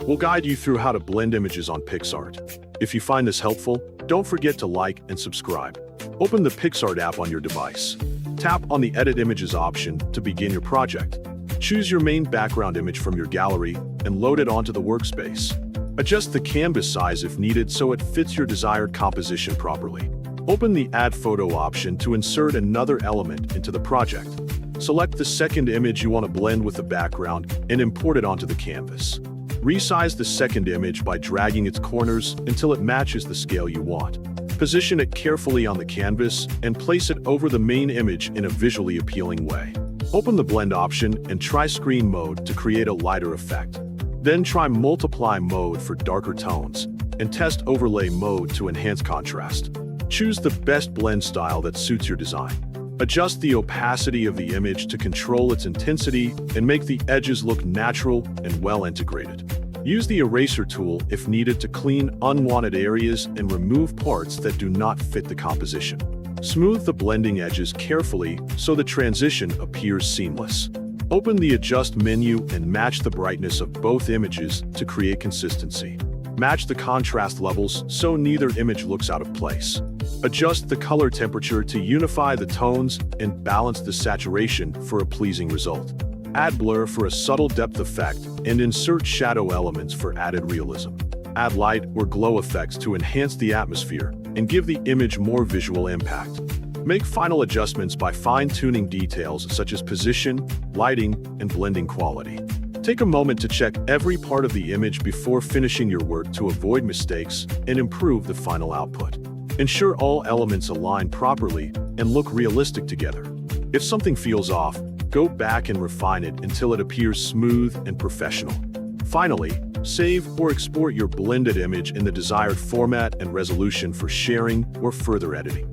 We'll guide you through how to blend images on PicsArt. If you find this helpful, don't forget to like and subscribe. Open the PicsArt app on your device. Tap on the Edit Images option to begin your project. Choose your main background image from your gallery and load it onto the workspace. Adjust the canvas size if needed so it fits your desired composition properly. Open the Add Photo option to insert another element into the project. Select the second image you want to blend with the background and import it onto the canvas. Resize the second image by dragging its corners until it matches the scale you want. Position it carefully on the canvas and place it over the main image in a visually appealing way. Open the Blend option and try Screen Mode to create a lighter effect. Then try Multiply Mode for darker tones, and test Overlay Mode to enhance contrast. Choose the best blend style that suits your design. Adjust the opacity of the image to control its intensity and make the edges look natural and well integrated. Use the eraser tool if needed to clean unwanted areas and remove parts that do not fit the composition. Smooth the blending edges carefully so the transition appears seamless. Open the Adjust menu and match the brightness of both images to create consistency. Match the contrast levels so neither image looks out of place. Adjust the color temperature to unify the tones and balance the saturation for a pleasing result. Add blur for a subtle depth effect and insert shadow elements for added realism. Add light or glow effects to enhance the atmosphere and give the image more visual impact. Make final adjustments by fine-tuning details such as position, lighting, and blending quality. Take a moment to check every part of the image before finishing your work to avoid mistakes and improve the final output. Ensure all elements align properly and look realistic together. If something feels off, go back and refine it until it appears smooth and professional. Finally, save or export your blended image in the desired format and resolution for sharing or further editing.